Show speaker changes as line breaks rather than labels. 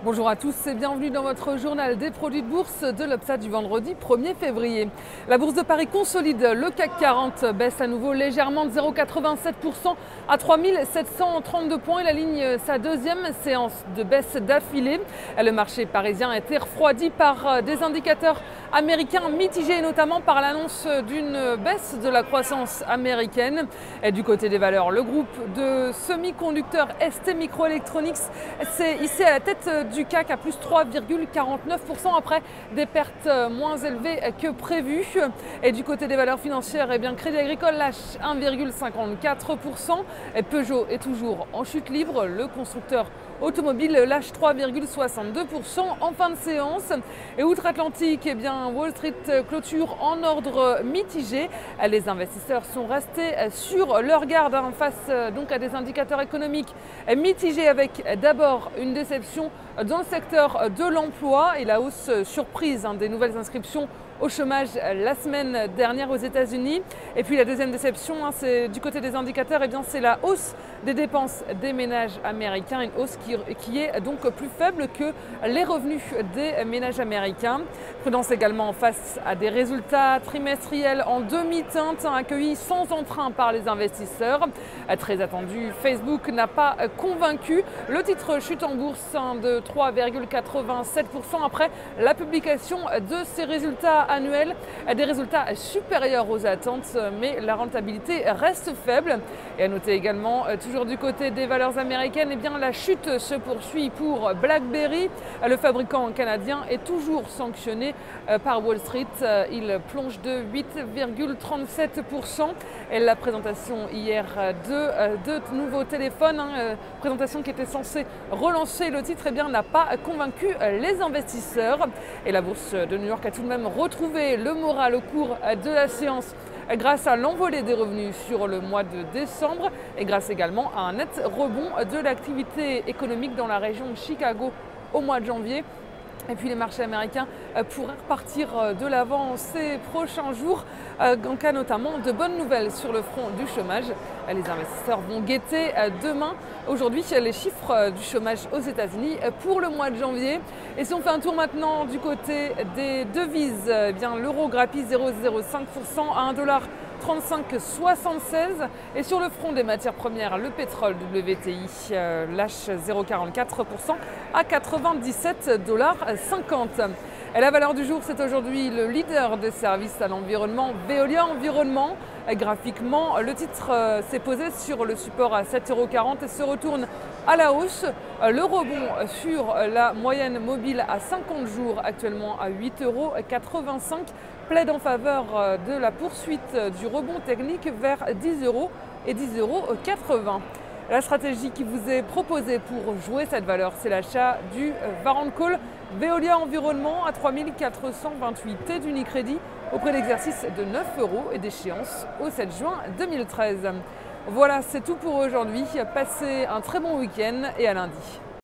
Bonjour à tous et bienvenue dans votre journal des produits de bourse de l'Obsa du vendredi 1er février. La bourse de Paris consolide, le CAC 40 baisse à nouveau légèrement de 0,87% à 3732 points. Il aligne sa deuxième séance de baisse d'affilée. Le marché parisien a été refroidi par des indicateurs américains mitigés, notamment par l'annonce d'une baisse de la croissance américaine. Et du côté des valeurs, le groupe de semi-conducteurs STMicroelectronics s'est hissé à la tête du CAC à plus 3,49% après des pertes moins élevées que prévues. Et du côté des valeurs financières, Crédit Agricole lâche 1,54%. Et Peugeot est toujours en chute libre. Le constructeur automobile lâche 3,62% en fin de séance. Et outre-Atlantique, Wall Street clôture en ordre mitigé. Les investisseurs sont restés sur leur garde face donc à des indicateurs économiques mitigés, avec d'abord une déception dans le secteur de l'emploi et la hausse surprise des nouvelles inscriptions au chômage la semaine dernière aux États-Unis. Et puis la deuxième déception, c'est du côté des indicateurs, c'est la hausse des dépenses des ménages américains, une hausse qui est donc plus faible que les revenus des ménages américains. Prudence également face à des résultats trimestriels en demi-teinte accueillis sans entrain par les investisseurs. Très attendu, Facebook n'a pas convaincu. Le titre chute en bourse de 3,87% après la publication de ses résultats annuels, des résultats supérieurs aux attentes, mais la rentabilité reste faible. Et à noter également, toujours du côté des valeurs américaines, la chute se poursuit pour BlackBerry. Le fabricant canadien est toujours sanctionné par Wall Street. Il plonge de 8,37%. Et la présentation hier de nouveaux téléphones, présentation qui était censée relancer le titre, n'a pas convaincu les investisseurs. Et la bourse de New York a tout de même retrouvé le moral au cours de la séance grâce à l'envolée des revenus sur le mois de décembre et grâce également à un net rebond de l'activité économique dans la région de Chicago au mois de janvier. Et puis les marchés américains pourraient repartir de l'avant ces prochains jours, en cas notamment de bonnes nouvelles sur le front du chômage. Les investisseurs vont guetter demain, aujourd'hui, les chiffres du chômage aux États-Unis pour le mois de janvier. Et si on fait un tour maintenant du côté des devises, l'euro grappille 0,05% à 1,3576 $. Et sur le front des matières premières, le pétrole WTI lâche 0,44% à 97,50 $. Et la valeur du jour, c'est aujourd'hui le leader des services à l'environnement, Veolia Environnement. Graphiquement, le titre s'est posé sur le support à 7,40 € et se retourne à la hausse. Le rebond sur la moyenne mobile à 50 jours, actuellement à 8,85 € plaide en faveur de la poursuite du rebond technique vers 10 € et 10,80 €. La stratégie qui vous est proposée pour jouer cette valeur, c'est l'achat du Warrant Call Veolia Environnement à 3428 T d'Unicredit au prix d'exercice de 9 € et d'échéance au 7 juin 2013. Voilà, c'est tout pour aujourd'hui. Passez un très bon week-end et à lundi.